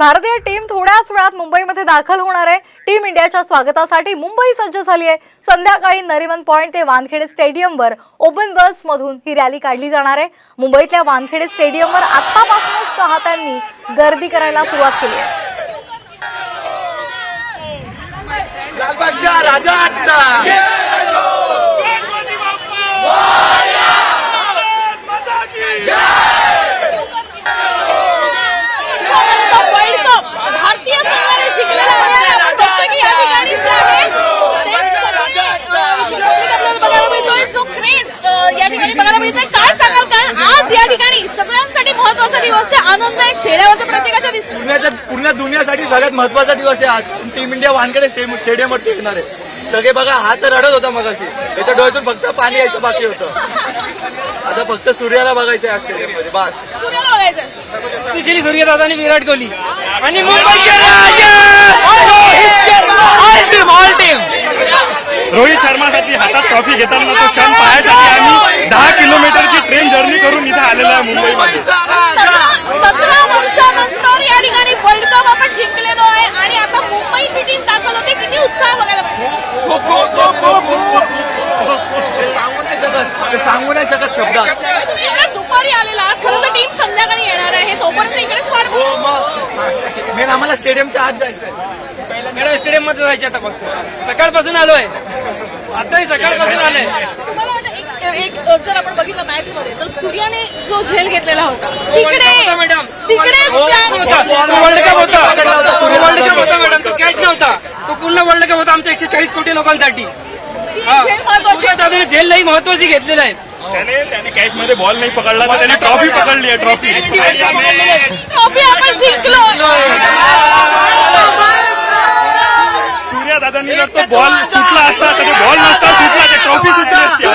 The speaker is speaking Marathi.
भारतीय टीम थोड्याच वेळात मुंबईमध्ये दाखल होणार आहे। टीम इंडियाच्या स्वागतासाठी मुंबई सज्ज झाली आहे। संध्याकाळी नरिमन पॉइंट ते वानखेडे स्टेडियमवर ओपन बस मधून ही रॅली काढली जाणार आहे। मुंबईतल्या वानखेडे स्टेडियमवर आतापासूनच चाहत्यांनी गर्दी करायला सुरुवात केली आहे। लालबागचा राजा आजचा भारतीय संघाने जिंकलेला आहे। आपण बघतो की या ठिकाणी जे आहे ते बघायला मिळतोय। जो क्रेज या ठिकाणी बघायला मिळतोय। काय सांगाल, कारण आज या ठिकाणी सगळ्यांसाठी महत्त्वाचा दिवस आहे। आनंद आहे चेहऱ्यावर प्रत्येकाच्या दिसतो। पूर्ण दुनियासाठी सगळ्यात महत्त्वाचा दिवस आहे आज, कारण टीम इंडिया वानखेडे स्टेडियमवरती येणार आहे। सगळे बघा, हा तर रडत होता मगाशी, त्याच्या डोळ्यातून फक्त पाणी यायचं बाकी होतं। आता फक्त सूर्याला बघायचं आहे स्टेडियममध्ये, बस सूर्याला बघायचं। स्पेशली सूर्यदादा आणि विराट कोहली आणि मुंबईचे ऑल टीम रोहित शर्मासाठी हातात ट्रॉफी घेताना तो क्षण पाहण्यासाठी आम्ही 10 किलोमीटरची ट्रेन जर्नी करून इथे आलेलो आहे मुंबईमध्ये। 17 वर्षानंतर या ठिकाणी वर्ल्ड कप आपण जिंकलेलो आहे आणि आता मुंबईची टीम दाखल होते। किती उत्साह बघायला सांगू नाही शकत शब्दात। दुपारी आलेला, खरं तर टीम संध्याकाळी येणार आहे, तोपर्यंत इकडेच वाट मेन आम्हाला स्टेडियमच्या आत जायचंय। मॅडम स्टेडियम मध्ये जायचे आता फक्त। सकाळपासून आलोय, आताही सकाळपासून आलोय। एक जर आपण बघितलं मॅच मध्ये तर सूर्याने जो झेल घेतलेला होता तिकडे वर्ल्ड कप होता मॅडम, तो कॅच नव्हता, तो पूर्ण वर्ल्ड कप होता आमच्या 140 कोटी लोकांसाठी। दादाने झेल नाही महत्वाची घेतलेलं आहे। त्याने कॅच मध्ये बॉल नाही पकडला, तर त्याने ट्रॉफी पकडली आहे। ट्रॉफी आपण जिंकलो। सूर्या दादांनी जर तो बॉल सुटला असता तर बॉल नसता सुटला, ते ट्रॉफी सुटली असती।